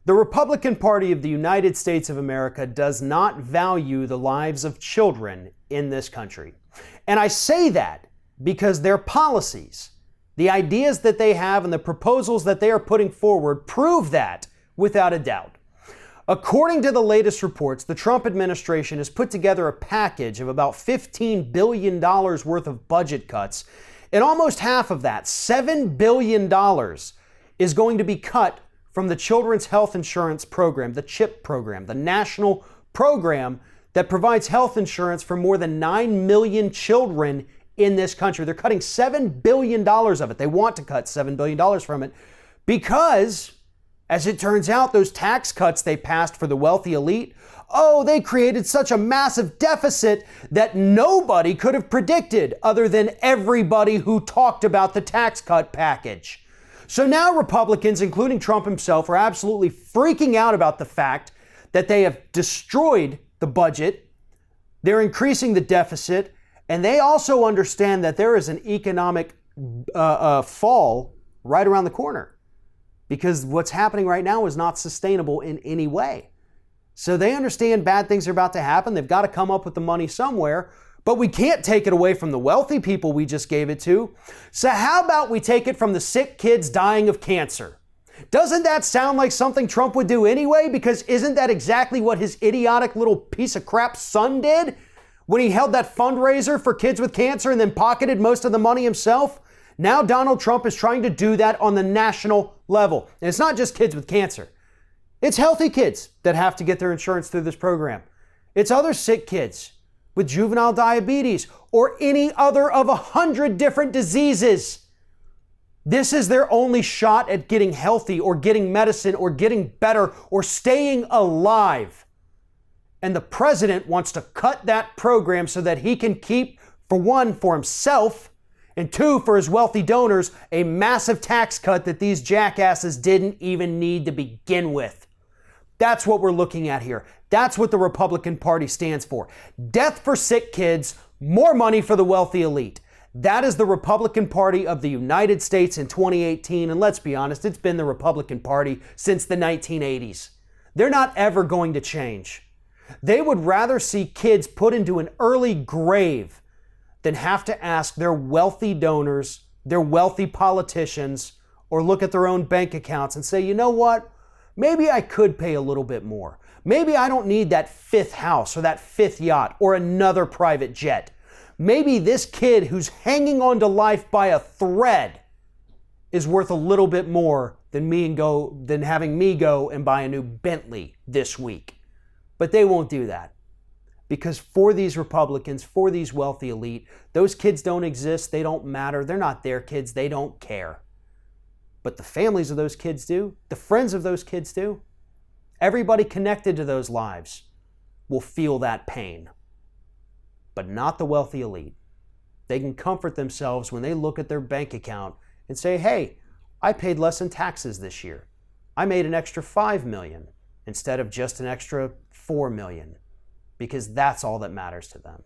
The Republican Party of the United States of America does not value the lives of children in this country. And I say that because their policies, the ideas that they have and the proposals that they are putting forward prove that without a doubt. According to the latest reports, the Trump administration has put together a package of about $15 billion worth of budget cuts, and almost half of that, $7 billion, is going to be cut from the Children's Health Insurance Program, the CHIP program, the national program that provides health insurance for more than 9 million children in this country. They're cutting $7 billion of it. They want to cut $7 billion from it because, as it turns out, those tax cuts they passed for the wealthy elite, they created such a massive deficit that nobody could have predicted other than everybody who talked about the tax cut package. So now Republicans, including Trump himself, are absolutely freaking out about the fact that they have destroyed the budget. They're increasing the deficit, and they also understand that there is an economic fall right around the corner because what's happening right now is not sustainable in any way. So they understand bad things are about to happen. They've got to come up with the money somewhere. But we can't take it away from the wealthy people we just gave it to. So how about we take it from the sick kids dying of cancer? Doesn't that sound like something Trump would do anyway? Because isn't that exactly what his idiotic little piece of crap son did when he held that fundraiser for kids with cancer and then pocketed most of the money himself? Now Donald Trump is trying to do that on the national level. And it's not just kids with cancer. It's healthy kids that have to get their insurance through this program. It's other sick kids with juvenile diabetes or any other of 100 different diseases. This is their only shot at getting healthy or getting medicine or getting better or staying alive. And the president wants to cut that program so that he can keep, for one, for himself, and two, for his wealthy donors, a massive tax cut that these jackasses didn't even need to begin with. That's what we're looking at here. That's what the Republican Party stands for. Death for sick kids, more money for the wealthy elite. That is the Republican Party of the United States in 2018. And let's be honest, it's been the Republican Party since the 1980s. They're not ever going to change. They would rather see kids put into an early grave than have to ask their wealthy donors, their wealthy politicians, or look at their own bank accounts and say, you know what? Maybe I could pay a little bit more. Maybe I don't need that fifth house or that fifth yacht or another private jet. Maybe this kid who's hanging on to life by a thread is worth a little bit more than having me go and buy a new Bentley this week. But they won't do that. Because for these Republicans, for these wealthy elite, those kids don't exist, they don't matter, they're not their kids, they don't care. But the families of those kids do, the friends of those kids do. Everybody connected to those lives will feel that pain. But not the wealthy elite. They can comfort themselves when they look at their bank account and say, hey, I paid less in taxes this year. I made an extra $5 million instead of just an extra $4 million, because that's all that matters to them.